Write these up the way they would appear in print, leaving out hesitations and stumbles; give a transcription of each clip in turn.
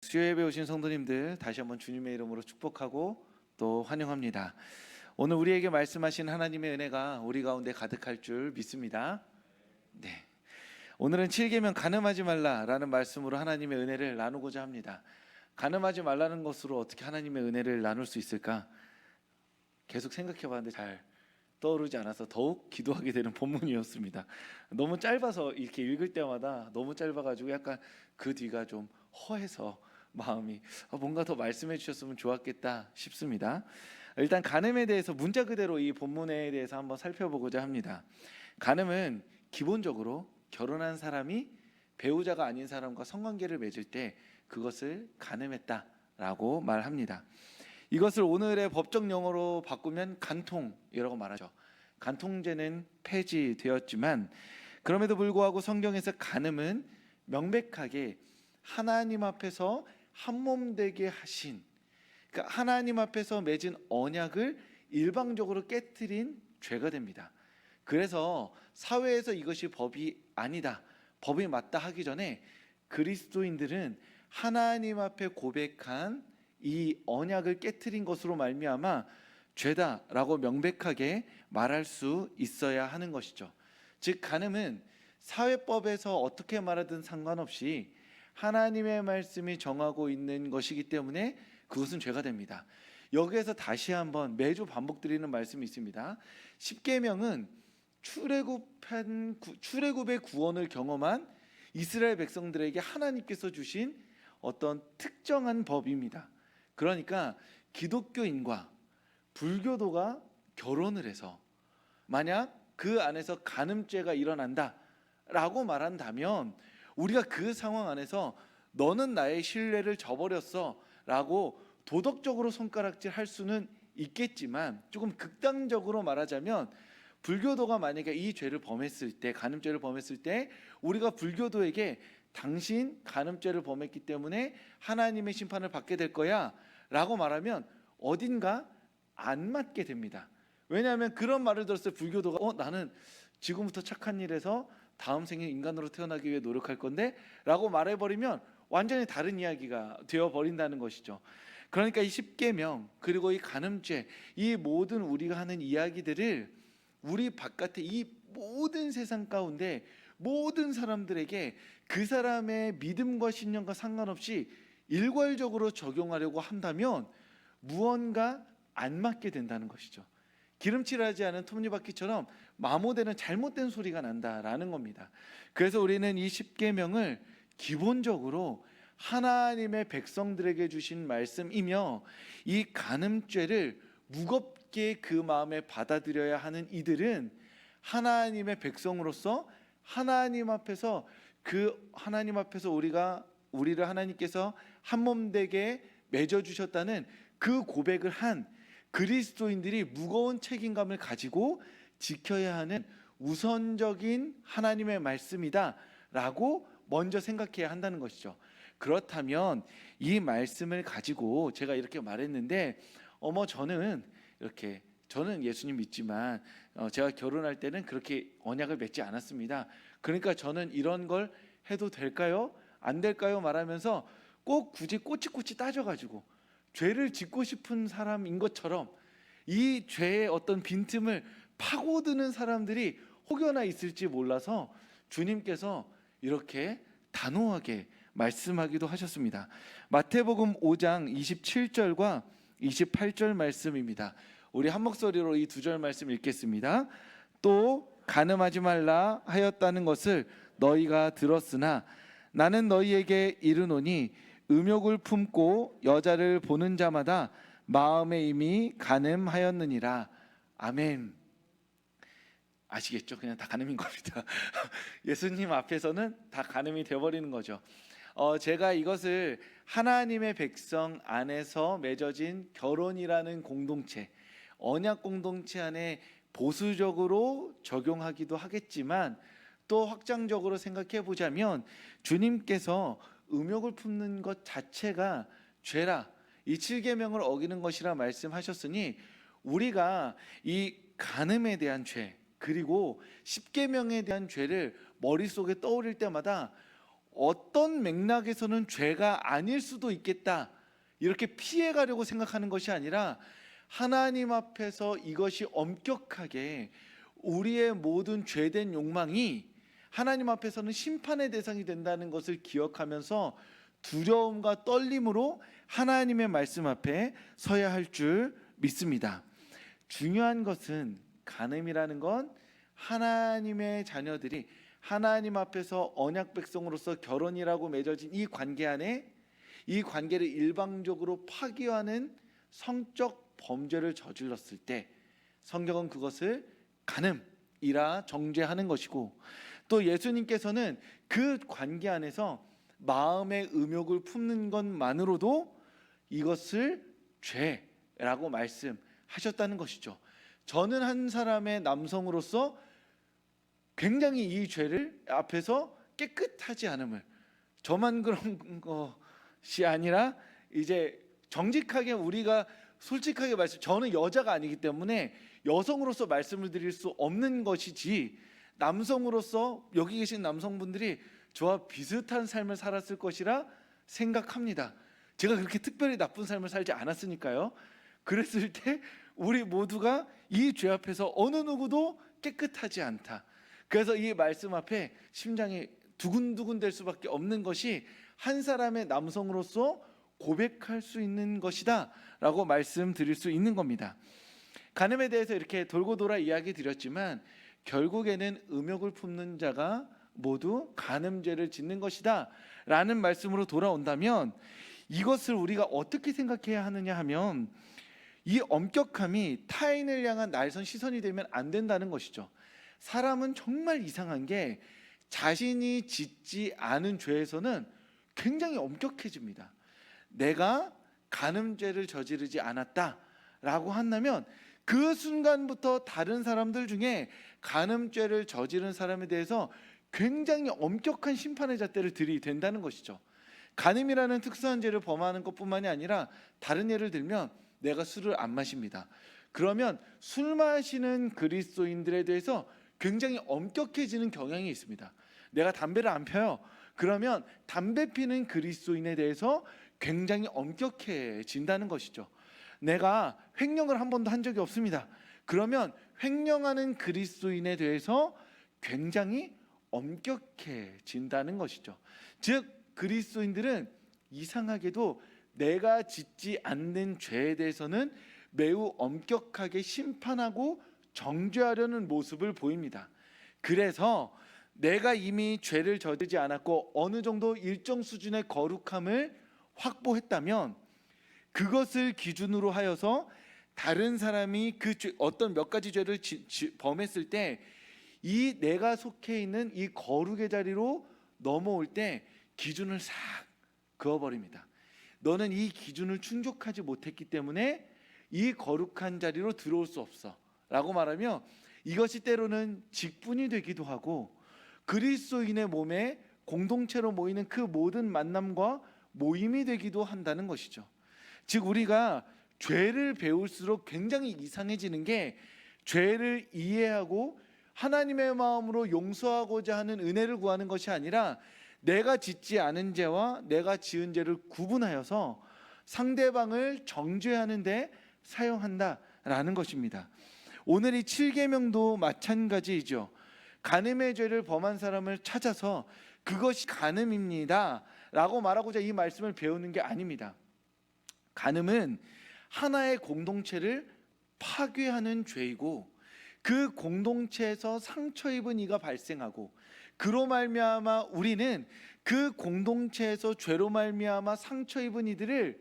수요예배 오신 성도님들 다시 한번 주님의 이름으로 축복하고 또 환영합니다. 오늘 우리에게 말씀하신 하나님의 은혜가 우리 가운데 가득할 줄 믿습니다. 네, 오늘은 7계명 간음하지 말라라는 말씀으로 하나님의 은혜를 나누고자 합니다. 간음하지 말라는 것으로 어떻게 하나님의 은혜를 나눌 수 있을까? 계속 생각해봤는데 잘 떠오르지 않아서 더욱 기도하게 되는 본문이었습니다. 너무 짧아서 이렇게 읽을 때마다 너무 짧아가지고 약간 그 뒤가 좀 허해서 마음이 뭔가 더 말씀해 주셨으면 좋았겠다 싶습니다. 일단 간음에 대해서 문자 그대로 이 본문에 대해서 한번 살펴보고자 합니다. 간음은 기본적으로 결혼한 사람이 배우자가 아닌 사람과 성관계를 맺을 때 그것을 간음했다라고 말합니다. 이것을 오늘의 법적 용어로 바꾸면 간통이라고 말하죠. 간통죄는 폐지되었지만 그럼에도 불구하고 성경에서 간음은 명백하게 하나님 앞에서 한몸 되게 하신, 그러니까 하나님 앞에서 맺은 언약을 일방적으로 깨트린 죄가 됩니다. 그래서 사회에서 이것이 법이 아니다, 법이 맞다 하기 전에 그리스도인들은 하나님 앞에 고백한 이 언약을 깨트린 것으로 말미암아 죄다라고 명백하게 말할 수 있어야 하는 것이죠. 즉 간음은 사회법에서 어떻게 말하든 상관없이 하나님의 말씀이 정하고 있는 것이기 때문에 그것은 죄가 됩니다. 여기에서 다시 한번 매주 반복드리는 말씀이 있습니다. 십계명은 출애굽의 구원을 경험한 이스라엘 백성들에게 하나님께서 주신 어떤 특정한 법입니다. 그러니까 기독교인과 불교도가 결혼을 해서 만약 그 안에서 간음죄가 일어난다라고 말한다면 우리가 그 상황 안에서 너는 나의 신뢰를 저버렸어 라고 도덕적으로 손가락질 할 수는 있겠지만, 조금 극단적으로 말하자면 불교도가 만약에 이 죄를 범했을 때, 간음죄를 범했을 때 우리가 불교도에게 당신 간음죄를 범했기 때문에 하나님의 심판을 받게 될 거야 라고 말하면 어딘가 안 맞게 됩니다. 왜냐하면 그런 말을 들었을 때 불교도가 나는 지금부터 착한 일에서 다음 생에 인간으로 태어나기 위해 노력할 건데 라고 말해버리면 완전히 다른 이야기가 되어버린다는 것이죠. 그러니까 이 십계명 그리고 이 간음죄, 이 모든 우리가 하는 이야기들을 우리 바깥에 이 모든 세상 가운데 모든 사람들에게 그 사람의 믿음과 신념과 상관없이 일괄적으로 적용하려고 한다면 무언가 안 맞게 된다는 것이죠. 기름칠하지 않은 톱니바퀴처럼 마모되는 잘못된 소리가 난다라는 겁니다. 그래서 우리는 이 십계명을 기본적으로 하나님의 백성들에게 주신 말씀이며, 이 간음죄를 무겁게 그 마음에 받아들여야 하는 이들은 하나님의 백성으로서 하나님 앞에서 우리를 하나님께서 한몸 되게 맺어 주셨다는 그 고백을 한 그리스도인들이 무거운 책임감을 가지고 지켜야 하는 우선적인 하나님의 말씀이다라고 먼저 생각해야 한다는 것이죠. 그렇다면 이 말씀을 가지고 제가 이렇게 말했는데 저는 예수님 믿지만 제가 결혼할 때는 그렇게 언약을 맺지 않았습니다. 그러니까 저는 이런 걸 해도 될까요? 안 될까요? 말하면서 꼭 굳이 꼬치꼬치 따져가지고 죄를 짓고 싶은 사람인 것처럼 이 죄의 어떤 빈틈을 파고드는 사람들이 혹여나 있을지 몰라서 주님께서 이렇게 단호하게 말씀하기도 하셨습니다. 마태복음 5장 27절과 28절 말씀입니다. 우리 한 목소리로 이 두 절 말씀 읽겠습니다. 또 간음하지 말라 하였다는 것을 너희가 들었으나 나는 너희에게 이르노니 음욕을 품고 여자를 보는 자마다 마음에 이미 간음하였느니라. 아멘. 아시겠죠? 그냥 다 간음인 겁니다. 예수님 앞에서는 다 간음이 되어버리는 거죠. 제가 이것을 하나님의 백성 안에서 맺어진 결혼이라는 공동체, 언약 공동체 안에 보수적으로 적용하기도 하겠지만, 또 확장적으로 생각해 보자면 주님께서 음욕을 품는 것 자체가 죄라, 이 7계명을 어기는 것이라 말씀하셨으니 우리가 이 간음에 대한 죄 그리고 10계명에 대한 죄를 머릿속에 떠올릴 때마다 어떤 맥락에서는 죄가 아닐 수도 있겠다 이렇게 피해가려고 생각하는 것이 아니라 하나님 앞에서 이것이 엄격하게 우리의 모든 죄된 욕망이 하나님 앞에서는 심판의 대상이 된다는 것을 기억하면서 두려움과 떨림으로 하나님의 말씀 앞에 서야 할 줄 믿습니다. 중요한 것은 간음이라는 건 하나님의 자녀들이 하나님 앞에서 언약 백성으로서 결혼이라고 맺어진 이 관계 안에 이 관계를 일방적으로 파기하는 성적 범죄를 저질렀을 때 성경은 그것을 간음이라 정죄하는 것이고, 또 예수님께서는 그 관계 안에서 마음의 음욕을 품는 것만으로도 이것을 죄라고 말씀하셨다는 것이죠. 저는 한 사람의 남성으로서 굉장히 이 죄를 앞에서 깨끗하지 않음을, 저만 그런 것이 아니라 이제 정직하게 우리가 솔직하게 저는 여자가 아니기 때문에 여성으로서 말씀을 드릴 수 없는 것이지, 남성으로서 여기 계신 남성분들이 저와 비슷한 삶을 살았을 것이라 생각합니다. 제가 그렇게 특별히 나쁜 삶을 살지 않았으니까요. 그랬을 때 우리 모두가 이 죄 앞에서 어느 누구도 깨끗하지 않다. 그래서 이 말씀 앞에 심장이 두근두근 될 수밖에 없는 것이 한 사람의 남성으로서 고백할 수 있는 것이다 라고 말씀드릴 수 있는 겁니다. 간음에 대해서 이렇게 돌고 돌아 이야기 드렸지만 결국에는 음욕을 품는 자가 모두 간음죄를 짓는 것이다 라는 말씀으로 돌아온다면, 이것을 우리가 어떻게 생각해야 하느냐 하면 이 엄격함이 타인을 향한 날선 시선이 되면 안 된다는 것이죠. 사람은 정말 이상한 게 자신이 짓지 않은 죄에서는 굉장히 엄격해집니다. 내가 간음죄를 저지르지 않았다라고 한다면 그 순간부터 다른 사람들 중에 간음죄를 저지른 사람에 대해서 굉장히 엄격한 심판의 잣대를 들이댄다는 것이죠. 간음이라는 특수한 죄를 범하는 것뿐만이 아니라 다른 예를 들면 내가 술을 안 마십니다. 그러면 술 마시는 그리스도인들에 대해서 굉장히 엄격해지는 경향이 있습니다. 내가 담배를 안 펴요. 그러면 담배 피는 그리스도인에 대해서 굉장히 엄격해진다는 것이죠. 내가 횡령을 한 번도 한 적이 없습니다. 그러면 횡령하는 그리스도인에 대해서 굉장히 엄격해진다는 것이죠. 즉 그리스도인들은 이상하게도 내가 짓지 않는 죄에 대해서는 매우 엄격하게 심판하고 정죄하려는 모습을 보입니다. 그래서 내가 이미 죄를 저지르지 않았고 어느 정도 일정 수준의 거룩함을 확보했다면 그것을 기준으로 하여서 다른 사람이 그 어떤 몇 가지 죄를 범했을 때 이 내가 속해 있는 이 거룩의 자리로 넘어올 때 기준을 싹 그어버립니다. 너는 이 기준을 충족하지 못했기 때문에 이 거룩한 자리로 들어올 수 없어 라고 말하며, 이것이 때로는 직분이 되기도 하고 그리스도인의 몸에 공동체로 모이는 그 모든 만남과 모임이 되기도 한다는 것이죠. 즉 우리가 죄를 배울수록 굉장히 이상해지는 게, 죄를 이해하고 하나님의 마음으로 용서하고자 하는 은혜를 구하는 것이 아니라 내가 짓지 않은 죄와 내가 지은 죄를 구분하여서 상대방을 정죄하는 데 사용한다라는 것입니다. 오늘 이 7계명도 마찬가지이죠. 간음의 죄를 범한 사람을 찾아서 그것이 간음입니다 라고 말하고자 이 말씀을 배우는 게 아닙니다. 간음은 하나의 공동체를 파괴하는 죄이고 그 공동체에서 상처 입은 이가 발생하고 그로 말미암아 우리는 그 공동체에서 죄로 말미암아 상처 입은 이들을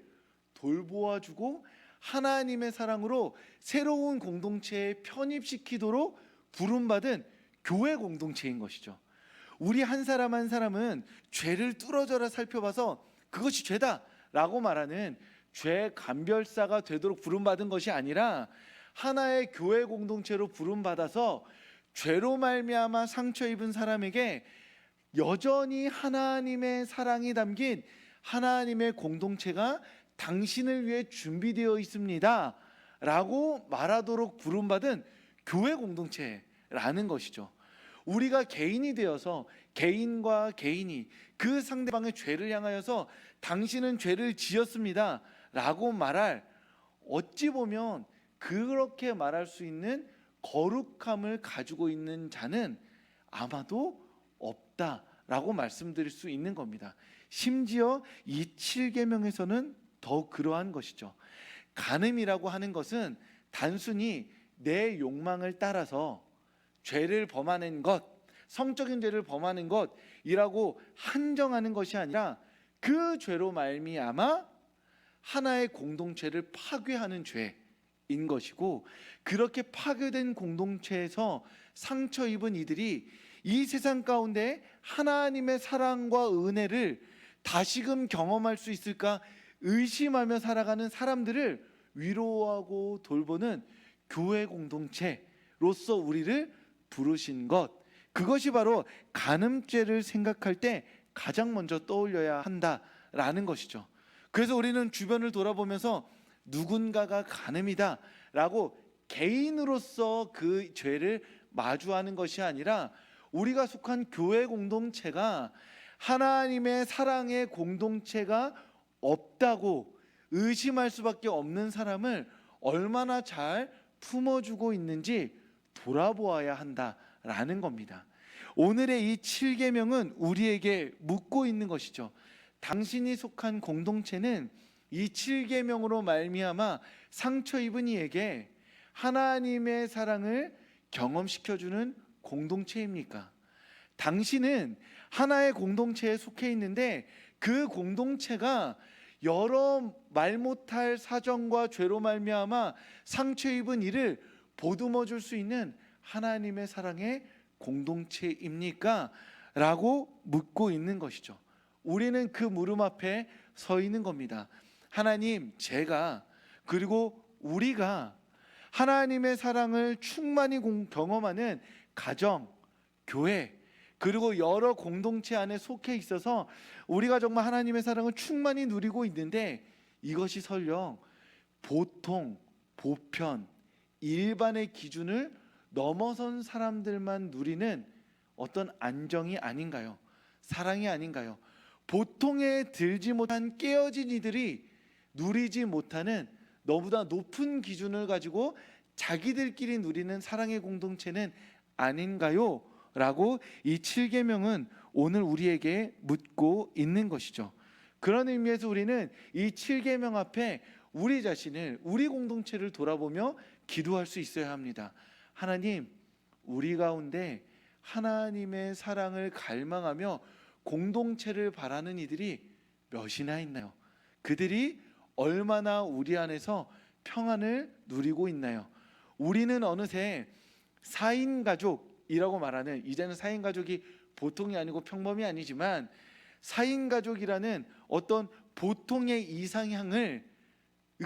돌보아주고 하나님의 사랑으로 새로운 공동체에 편입시키도록 부름받은 교회 공동체인 것이죠. 우리 한 사람 한 사람은 죄를 뚫어져라 살펴봐서 그것이 죄다라고 말하는 죄 감별사가 되도록 부름받은 것이 아니라 하나의 교회 공동체로 부름받아서 죄로 말미암아 상처 입은 사람에게 여전히 하나님의 사랑이 담긴 하나님의 공동체가 당신을 위해 준비되어 있습니다 라고 말하도록 부름받은 교회 공동체라는 것이죠. 우리가 개인이 되어서 개인과 개인이 그 상대방의 죄를 향하여서 당신은 죄를 지었습니다 라고 말할, 어찌 보면 그렇게 말할 수 있는 거룩함을 가지고 있는 자는 아마도 없다라고 말씀드릴 수 있는 겁니다. 심지어 이 7계명에서는 더 그러한 것이죠. 간음이라고 하는 것은 단순히 내 욕망을 따라서 죄를 범하는 것, 성적인 죄를 범하는 것이라고 한정하는 것이 아니라 그 죄로 말미암아 하나의 공동체를 파괴하는 죄인 것이고, 그렇게 파괴된 공동체에서 상처 입은 이들이 이 세상 가운데 하나님의 사랑과 은혜를 다시금 경험할 수 있을까 의심하며 살아가는 사람들을 위로하고 돌보는 교회 공동체로서 우리를 부르신 것, 그것이 바로 간음죄를 생각할 때 가장 먼저 떠올려야 한다라는 것이죠. 그래서 우리는 주변을 돌아보면서 누군가가 간음이다 라고 개인으로서 그 죄를 마주하는 것이 아니라 우리가 속한 교회 공동체가 하나님의 사랑의 공동체가 없다고 의심할 수밖에 없는 사람을 얼마나 잘 품어주고 있는지 돌아보아야 한다라는 겁니다. 오늘의 이 7계명은 우리에게 묻고 있는 것이죠. 당신이 속한 공동체는 이 7계명으로 말미암아 상처 입은 이에게 하나님의 사랑을 경험시켜주는 공동체입니까? 당신은 하나의 공동체에 속해 있는데 그 공동체가 여러 말 못할 사정과 죄로 말미암아 상처 입은 이를 보듬어 줄 수 있는 하나님의 사랑의 공동체입니까? 라고 묻고 있는 것이죠. 우리는 그 물음 앞에 서 있는 겁니다. 하나님, 제가 그리고 우리가 하나님의 사랑을 충만히 경험하는 가정, 교회, 그리고 여러 공동체 안에 속해 있어서 우리가 정말 하나님의 사랑을 충만히 누리고 있는데 이것이 설령 보통, 보편, 일반의 기준을 넘어선 사람들만 누리는 어떤 안정이 아닌가요? 사랑이 아닌가요? 보통에 들지 못한 깨어진 이들이 누리지 못하는 너보다 높은 기준을 가지고 자기들끼리 누리는 사랑의 공동체는 아닌가요? 라고 이 7계명은 오늘 우리에게 묻고 있는 것이죠. 그런 의미에서 우리는 이 7계명 앞에 우리 자신을, 우리 공동체를 돌아보며 기도할 수 있어야 합니다. 하나님, 우리 가운데 하나님의 사랑을 갈망하며 공동체를 바라는 이들이 몇이나 있나요? 그들이 얼마나 우리 안에서 평안을 누리고 있나요? 우리는 어느새 4인 가족이라고 말하는, 이제는 4인 가족이 보통이 아니고 평범이 아니지만 4인 가족이라는 어떤 보통의 이상향을,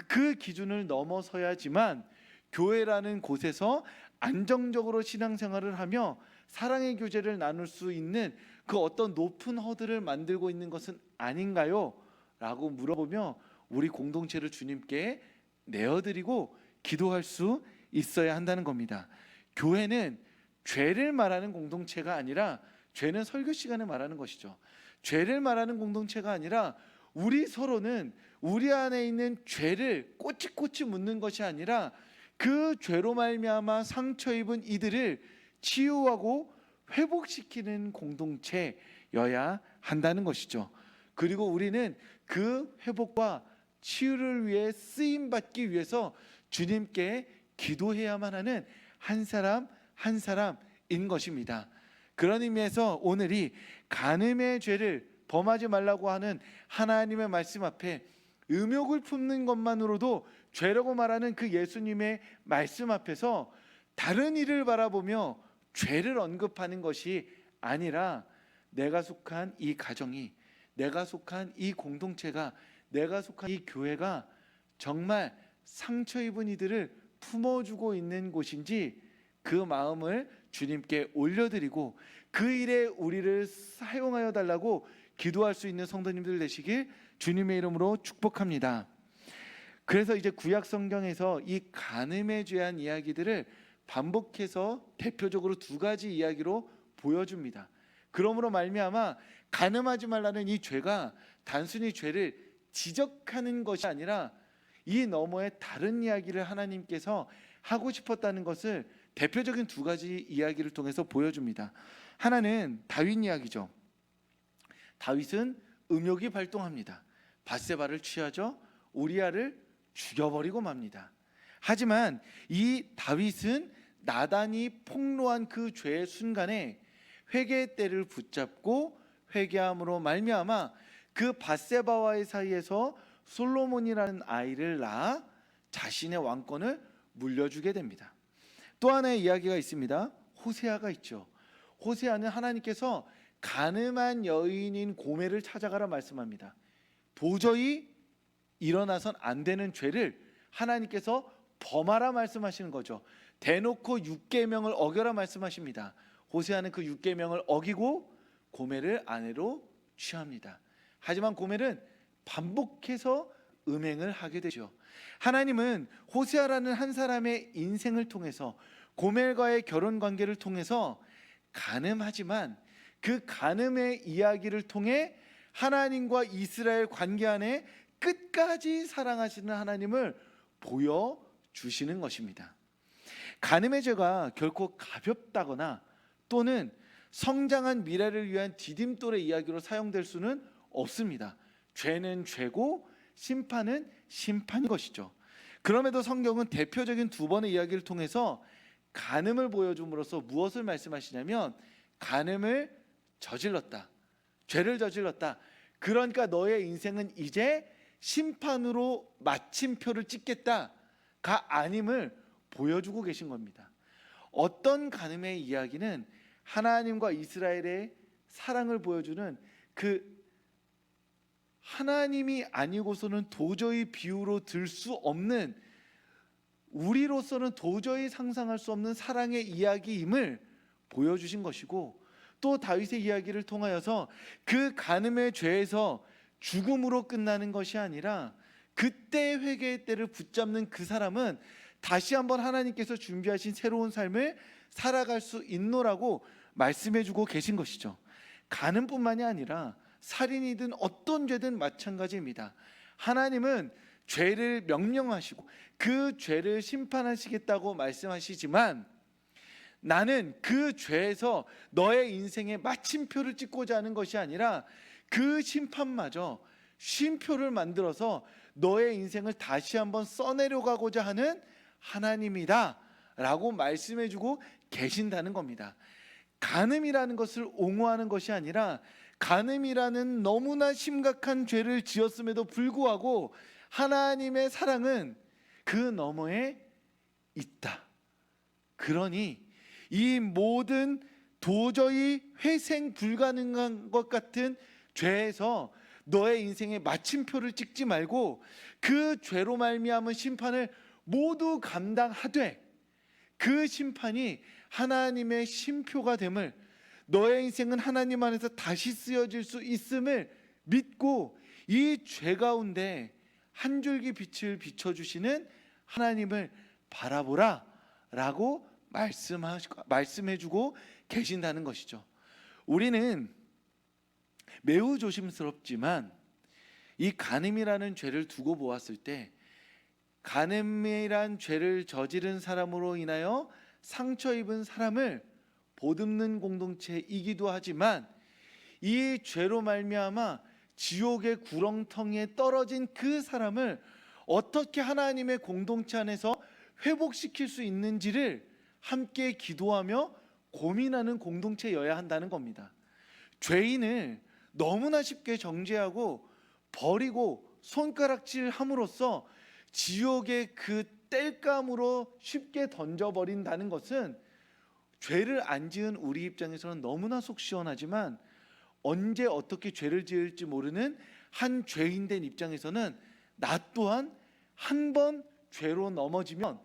그 기준을 넘어서야지만 교회라는 곳에서 안정적으로 신앙생활을 하며 사랑의 교제를 나눌 수 있는 그 어떤 높은 허들을 만들고 있는 것은 아닌가요? 라고 물어보며 우리 공동체를 주님께 내어드리고 기도할 수 있어야 한다는 겁니다. 교회는 죄를 말하는 공동체가 아니라, 죄는 설교 시간에 말하는 것이죠. 죄를 말하는 공동체가 아니라 우리 서로는 우리 안에 있는 죄를 꼬치꼬치 묻는 것이 아니라 그 죄로 말미암아 상처 입은 이들을 치유하고 회복시키는 공동체여야 한다는 것이죠. 그리고 우리는 그 회복과 치유를 위해 쓰임받기 위해서 주님께 기도해야만 하는 한 사람 한 사람인 것입니다. 그런 의미에서 오늘이 간음의 죄를 범하지 말라고 하는 하나님의 말씀 앞에 음욕을 품는 것만으로도 죄라고 말하는 그 예수님의 말씀 앞에서 다른 일을 바라보며 죄를 언급하는 것이 아니라 내가 속한 이 가정이, 내가 속한 이 공동체가, 내가 속한 이 교회가 정말 상처 입은 이들을 품어주고 있는 곳인지 그 마음을 주님께 올려드리고 그 일에 우리를 사용하여 달라고 기도할 수 있는 성도님들 되시길 주님의 이름으로 축복합니다. 그래서 이제 구약 성경에서 이 간음에 대한 이야기들을 반복해서 대표적으로 두 가지 이야기로 보여줍니다. 그러므로 말미암아 간음하지 말라는 이 죄가 단순히 죄를 지적하는 것이 아니라 이 너머에 다른 이야기를 하나님께서 하고 싶었다는 것을 대표적인 두 가지 이야기를 통해서 보여줍니다. 하나는 다윗 이야기죠. 다윗은 음욕이 발동합니다. 밧세바를 취하죠. 우리아를 죽여버리고 맙니다. 하지만 이 다윗은 나단이 폭로한 그 죄의 순간에 회개의 때를 붙잡고 회개함으로 말미암아 그 밧세바와의 사이에서 솔로몬이라는 아이를 낳아 자신의 왕권을 물려주게 됩니다. 또 하나의 이야기가 있습니다. 호세아가 있죠. 호세아는 하나님께서 간음한 여인인 고멜을 찾아가라 말씀합니다. 도저히 일어나선 안 되는 죄를 하나님께서 범하라 말씀하시는 거죠. 대놓고 육계명을 어겨라 말씀하십니다. 호세아는 그 육계명을 어기고 고멜을 아내로 취합니다. 하지만 고멜은 반복해서 음행을 하게 되죠. 하나님은 호세아라는 한 사람의 인생을 통해서 고멜과의 결혼 관계를 통해서 간음하지만 그 간음의 이야기를 통해 하나님과 이스라엘 관계 안에 끝까지 사랑하시는 하나님을 보여주시는 것입니다. 간음의 죄가 결코 가볍다거나 또는 성장한 미래를 위한 디딤돌의 이야기로 사용될 수는 없습니다. 죄는 죄고 심판은 심판인 것이죠. 그럼에도 성경은 대표적인 두 번의 이야기를 통해서 간음을 보여줌으로써 무엇을 말씀하시냐면 간음을 저질렀다, 죄를 저질렀다, 그러니까 너의 인생은 이제 심판으로 마침표를 찍겠다가 아님을 보여주고 계신 겁니다. 어떤 간음의 이야기는 하나님과 이스라엘의 사랑을 보여주는 그 하나님이 아니고서는 도저히 비유로 들 수 없는, 우리로서는 도저히 상상할 수 없는 사랑의 이야기임을 보여주신 것이고, 또 다윗의 이야기를 통하여서 그 간음의 죄에서 죽음으로 끝나는 것이 아니라 그때 회개의 때를 붙잡는 그 사람은 다시 한번 하나님께서 준비하신 새로운 삶을 살아갈 수 있노라고 말씀해주고 계신 것이죠. 간음뿐만이 아니라 살인이든 어떤 죄든 마찬가지입니다. 하나님은 죄를 명령하시고 그 죄를 심판하시겠다고 말씀하시지만 나는 그 죄에서 너의 인생의 마침표를 찍고자 하는 것이 아니라 그 심판마저 쉼표를 만들어서 너의 인생을 다시 한번 써내려가고자 하는 하나님이다 라고 말씀해주고 계신다는 겁니다. 간음이라는 것을 옹호하는 것이 아니라 간음이라는 너무나 심각한 죄를 지었음에도 불구하고 하나님의 사랑은 그 너머에 있다. 그러니 이 모든 도저히 회생 불가능한 것 같은 죄에서 너의 인생의 마침표를 찍지 말고 그 죄로 말미암은 심판을 모두 감당하되 그 심판이 하나님의 쉼표가 됨을, 너의 인생은 하나님 안에서 다시 쓰여질 수 있음을 믿고 이 죄 가운데 한 줄기 빛을 비춰주시는 하나님을 바라보라 라고 말씀해주고 계신다는 것이죠. 우리는 매우 조심스럽지만 이 간음이라는 죄를 두고 보았을 때 간음이란 죄를 저지른 사람으로 인하여 상처 입은 사람을 보듬는 공동체이기도 하지만 이 죄로 말미암아 지옥의 구렁텅이에 떨어진 그 사람을 어떻게 하나님의 공동체 안에서 회복시킬 수 있는지를 함께 기도하며 고민하는 공동체여야 한다는 겁니다. 죄인을 너무나 쉽게 정죄하고 버리고 손가락질함으로써 지옥의 그 땔감으로 쉽게 던져버린다는 것은 죄를 안 지은 우리 입장에서는 너무나 속 시원하지만 언제 어떻게 죄를 지을지 모르는 한 죄인된 입장에서는 나 또한 한 번 죄로 넘어지면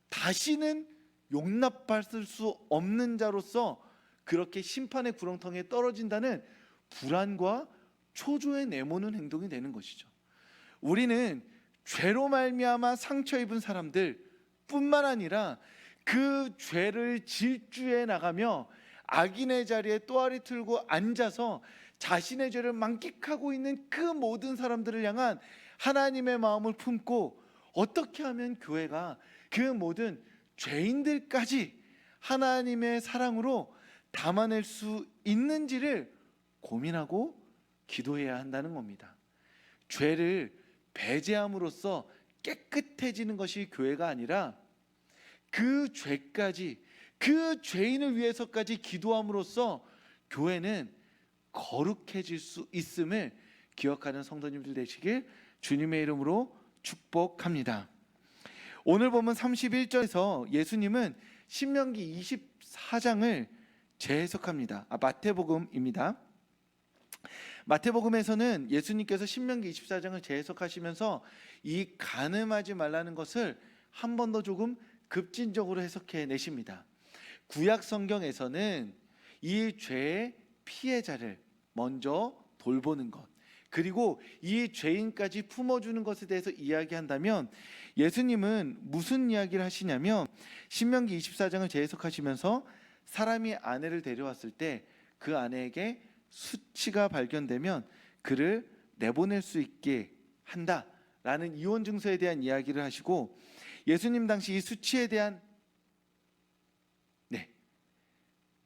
다시는 용납받을 수 없는 자로서 그렇게 심판의 구렁텅이에 떨어진다는 불안과 초조에 내모는 행동이 되는 것이죠. 우리는 죄로 말미암아 상처 입은 사람들 뿐만 아니라 그 죄를 질주해 나가며 악인의 자리에 또아리 틀고 앉아서 자신의 죄를 만끽하고 있는 그 모든 사람들을 향한 하나님의 마음을 품고 어떻게 하면 교회가 그 모든 죄인들까지 하나님의 사랑으로 담아낼 수 있는지를 고민하고 기도해야 한다는 겁니다. 죄를 배제함으로써 깨끗해지는 것이 교회가 아니라 그 죄까지, 그 죄인을 위해서까지 기도함으로써 교회는 거룩해질 수 있음을 기억하는 성도님들 되시길 주님의 이름으로 축복합니다. 오늘 보면 31절에서 예수님은 신명기 24장을 재해석합니다. 마태복음입니다. 마태복음에서는 예수님께서 신명기 24장을 재해석하시면서 이 간음하지 말라는 것을 한 번 더 조금 급진적으로 해석해 내십니다. 구약 성경에서는 이 죄의 피해자를 먼저 돌보는 것, 그리고 이 죄인까지 품어주는 것에 대해서 이야기한다면 예수님은 무슨 이야기를 하시냐면 신명기 24장을 재해석하시면서 사람이 아내를 데려왔을 때 그 아내에게 수치가 발견되면 그를 내보낼 수 있게 한다라는 이혼 증서에 대한 이야기를 하시고, 예수님 당시 이 수치에 대한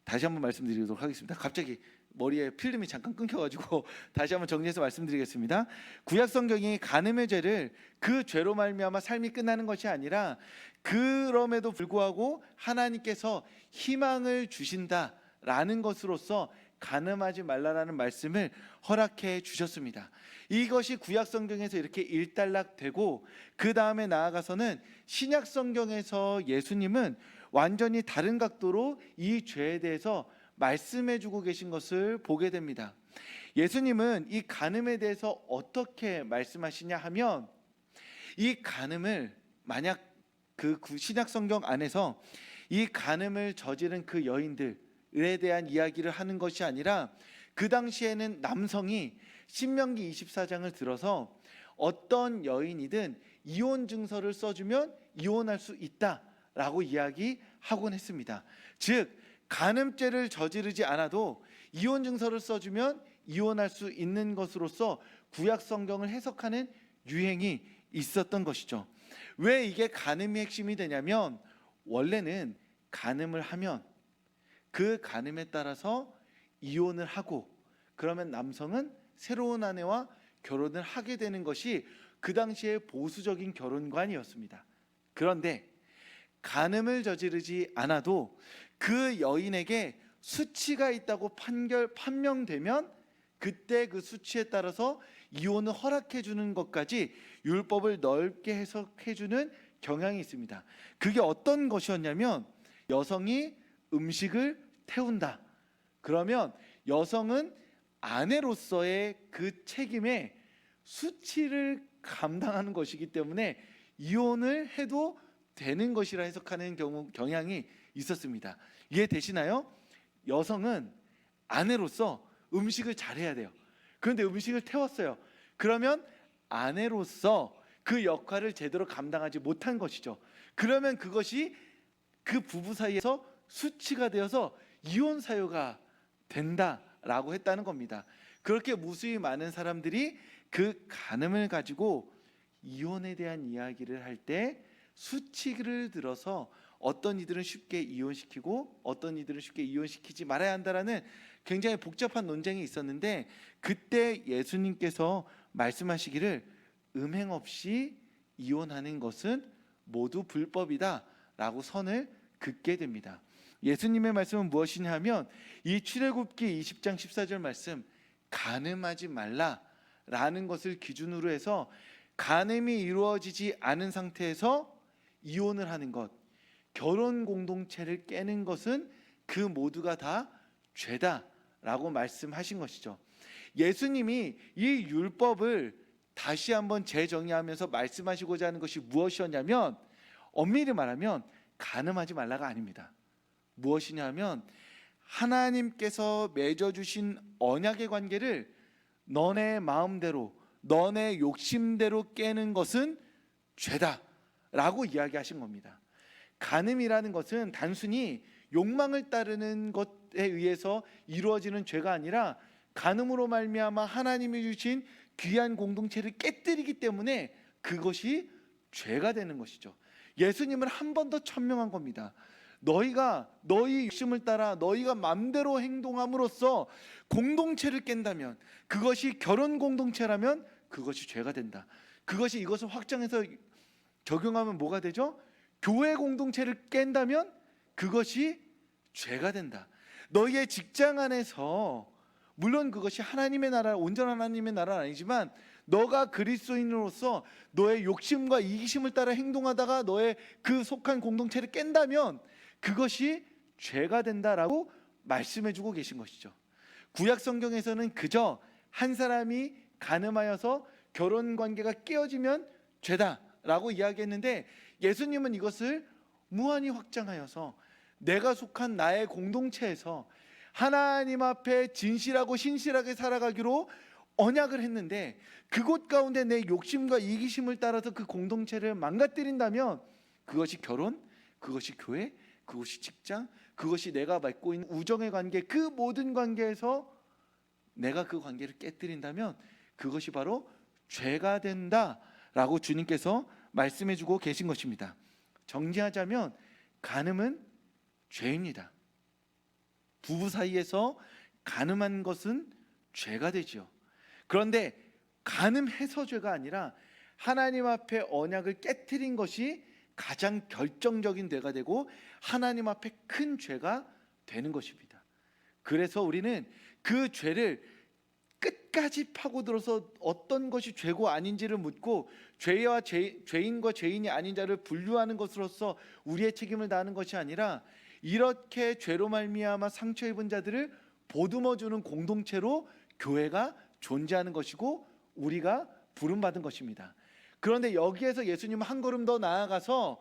다시 한번 말씀드리도록 하겠습니다. 갑자기 머리에 필름이 잠깐 끊겨가지고 다시 한번 정리해서 말씀드리겠습니다. 구약 성경이 간음의 죄를 그 죄로 말미암아 삶이 끝나는 것이 아니라 그럼에도 불구하고 하나님께서 희망을 주신다라는 것으로서 간음하지 말라라는 말씀을 허락해 주셨습니다. 이것이 구약 성경에서 이렇게 일단락되고 그 다음에 나아가서는 신약 성경에서 예수님은 완전히 다른 각도로 이 죄에 대해서 말씀해 주고 계신 것을 보게 됩니다. 예수님은 이 간음에 대해서 어떻게 말씀하시냐 하면, 이 간음을 만약 그 신약 성경 안에서 이 간음을 저지른 그 여인들에 대한 이야기를 하는 것이 아니라 그 당시에는 남성이 신명기 24장을 들어서 어떤 여인이든 이혼 증서를 써주면 이혼할 수 있다라고 이야기하곤 했습니다. 즉 간음죄를 저지르지 않아도 이혼 증서를 써주면 이혼할 수 있는 것으로서 구약 성경을 해석하는 유행이 있었던 것이죠. 왜 이게 간음이 핵심이 되냐면, 원래는 간음을 하면 그 간음에 따라서 이혼을 하고 그러면 남성은 새로운 아내와 결혼을 하게 되는 것이 그 당시의 보수적인 결혼관이었습니다. 그런데 간음을 저지르지 않아도 그 여인에게 수치가 있다고 판명되면 그때 그 수치에 따라서 이혼을 허락해 주는 것까지 율법을 넓게 해석해 주는 경향이 있습니다. 그게 어떤 것이었냐면, 여성이 음식을 태운다. 그러면 여성은 아내로서의 그 책임에 수치를 감당하는 것이기 때문에 이혼을 해도 되는 것이라 해석하는 경향이 있었습니다. 이해되시나요? 여성은 아내로서 음식을 잘해야 돼요. 그런데 음식을 태웠어요. 그러면 아내로서 그 역할을 제대로 감당하지 못한 것이죠. 그러면 그것이 그 부부 사이에서 수치가 되어서 이혼 사유가 된다라고 했다는 겁니다. 그렇게 무수히 많은 사람들이 그 간음을 가지고 이혼에 대한 이야기를 할 때 수치를 들어서 어떤 이들은 쉽게 이혼시키고 어떤 이들은 쉽게 이혼시키지 말아야 한다라는 굉장히 복잡한 논쟁이 있었는데, 그때 예수님께서 말씀하시기를 음행 없이 이혼하는 것은 모두 불법이다라고 선을 긋게 됩니다. 예수님의 말씀은 무엇이냐 하면, 이 출애굽기 20장 14절 말씀, 간음하지 말라라는 것을 기준으로 해서 간음이 이루어지지 않은 상태에서 이혼을 하는 것, 결혼 공동체를 깨는 것은 그 모두가 다 죄다라고 말씀하신 것이죠. 예수님이 이 율법을 다시 한번 재정의하면서 말씀하시고자 하는 것이 무엇이었냐면, 엄밀히 말하면 간음하지 말라가 아닙니다. 무엇이냐면, 하나님께서 맺어주신 언약의 관계를 너네 마음대로 너네 욕심대로 깨는 것은 죄다라고 이야기하신 겁니다. 간음이라는 것은 단순히 욕망을 따르는 것에 의해서 이루어지는 죄가 아니라 간음으로 말미암아 하나님이 주신 귀한 공동체를 깨뜨리기 때문에 그것이 죄가 되는 것이죠. 예수님은 한 번 더 천명한 겁니다. 너희가 너희 욕심을 따라 너희가 마음대로 행동함으로써 공동체를 깬다면, 그것이 결혼 공동체라면 그것이 죄가 된다. 그것이 이것을 확장해서 적용하면 뭐가 되죠? 교회 공동체를 깬다면 그것이 죄가 된다. 너희의 직장 안에서, 물론 그것이 하나님의 나라, 온전한 하나님의 나라는 아니지만 너가 그리스도인으로서 너의 욕심과 이기심을 따라 행동하다가 너의 그 속한 공동체를 깬다면 그것이 죄가 된다라고 말씀해주고 계신 것이죠. 구약 성경에서는 그저 한 사람이 간음하여서 결혼 관계가 깨어지면 죄다라고 이야기했는데, 예수님은 이것을 무한히 확장하여서 내가 속한 나의 공동체에서 하나님 앞에 진실하고 신실하게 살아가기로 언약을 했는데, 그곳 가운데 내 욕심과 이기심을 따라서 그 공동체를 망가뜨린다면 그것이 결혼, 그것이 교회, 그것이 직장, 그것이 내가 맺고 있는 우정의 관계, 그 모든 관계에서 내가 그 관계를 깨뜨린다면 그것이 바로 죄가 된다라고 주님께서 말씀해주고 계신 것입니다. 정리하자면 간음은 죄입니다. 부부 사이에서 간음한 것은 죄가 되죠. 그런데 간음해서 죄가 아니라 하나님 앞에 언약을 깨트린 것이 가장 결정적인 죄가 되고 하나님 앞에 큰 죄가 되는 것입니다. 그래서 우리는 그 죄를 끝까지 파고들어서 어떤 것이 죄고 아닌지를 묻고 죄인과 죄인이 아닌 자를 분류하는 것으로서 우리의 책임을 다하는 것이 아니라, 이렇게 죄로 말미암아 상처 입은 자들을 보듬어주는 공동체로 교회가 존재하는 것이고 우리가 부름받은 것입니다. 그런데 여기에서 예수님은 한 걸음 더 나아가서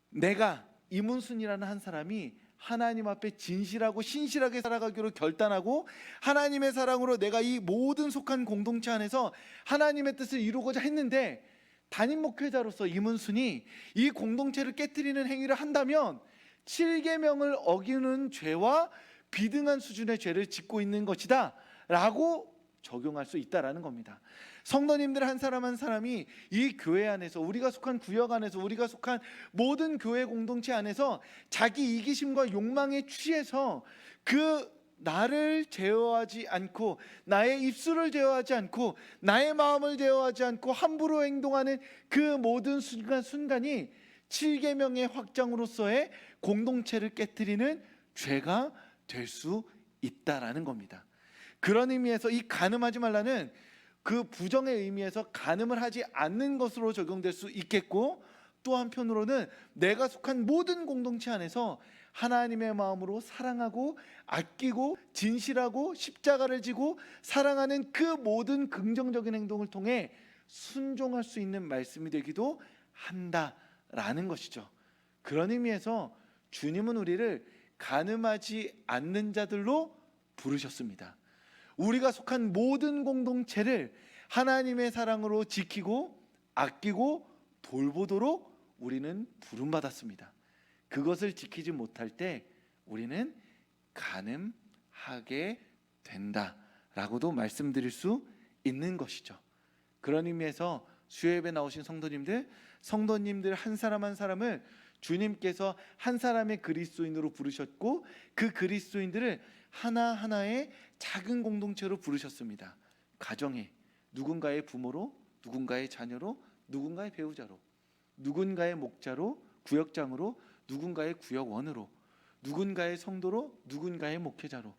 내가 이문순이라는 한 사람이 하나님 앞에 진실하고 신실하게 살아가기로 결단하고 하나님의 사랑으로 내가 이 모든 속한 공동체 안에서 하나님의 뜻을 이루고자 했는데, 담임 목회자로서 이문순이 이 공동체를 깨뜨리는 행위를 한다면 7계명을 어기는 죄와 비등한 수준의 죄를 짓고 있는 것이다 라고 적용할 수 있다라는 겁니다. 성도님들 한 사람 한 사람이 이 교회 안에서, 우리가 속한 구역 안에서, 우리가 속한 모든 교회 공동체 안에서 자기 이기심과 욕망에 취해서 그 나를 제어하지 않고, 나의 입술을 제어하지 않고, 나의 마음을 제어하지 않고 함부로 행동하는 그 모든 순간이 7계명의 확장으로서의 공동체를 깨뜨리는 죄가 될 수 있다라는 겁니다. 그런 의미에서 이 간음하지 말라는 그 부정의 의미에서 간음을 하지 않는 것으로 적용될 수 있겠고, 또 한편으로는 내가 속한 모든 공동체 안에서 하나님의 마음으로 사랑하고 아끼고 진실하고 십자가를 지고 사랑하는 그 모든 긍정적인 행동을 통해 순종할 수 있는 말씀이 되기도 한다라는 것이죠. 그런 의미에서 주님은 우리를 간음하지 않는 자들로 부르셨습니다. 우리가 속한 모든 공동체를 하나님의 사랑으로 지키고 아끼고 돌보도록 우리는 부름받았습니다. 그것을 지키지 못할 때 우리는 간음하게 된다라고도 말씀드릴 수 있는 것이죠. 그런 의미에서 수요예배 나오신 성도님들 한 사람 한 사람을 주님께서 한 사람의 그리스도인으로 부르셨고, 그 그리스도인들을 하나하나의 작은 공동체로 부르셨습니다. 가정에 누군가의 부모로, 누군가의 자녀로, 누군가의 배우자로, 누군가의 목자로, 구역장으로, 누군가의 구역원으로, 누군가의 성도로, 누군가의 목회자로,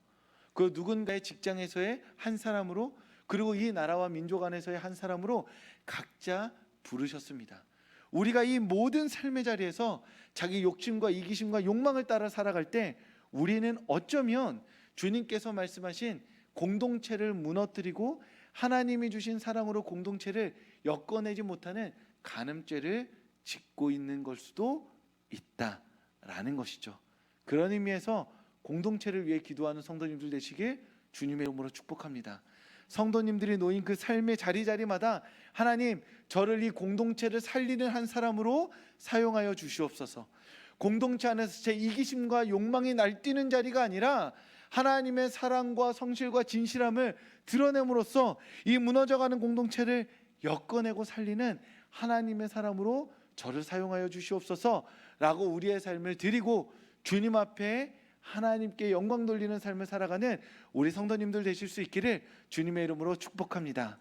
그 누군가의 직장에서의 한 사람으로, 그리고 이 나라와 민족 안에서의 한 사람으로 각자 부르셨습니다. 우리가 이 모든 삶의 자리에서 자기 욕심과 이기심과 욕망을 따라 살아갈 때 우리는 어쩌면 주님께서 말씀하신 공동체를 무너뜨리고 하나님이 주신 사랑으로 공동체를 엮어내지 못하는 간음죄를 짓고 있는 걸 수도 있다라는 것이죠. 그런 의미에서 공동체를 위해 기도하는 성도님들 되시길 주님의 이름으로 축복합니다. 성도님들이 놓인 그 삶의 자리자리마다 하나님, 저를 이 공동체를 살리는 한 사람으로 사용하여 주시옵소서. 공동체 안에서 제 이기심과 욕망이 날뛰는 자리가 아니라 하나님의 사랑과 성실과 진실함을 드러냄으로써 이 무너져가는 공동체를 엮어내고 살리는 하나님의 사람으로 저를 사용하여 주시옵소서라고 우리의 삶을 드리고 주님 앞에 하나님께 영광 돌리는 삶을 살아가는 우리 성도님들 되실 수 있기를 주님의 이름으로 축복합니다.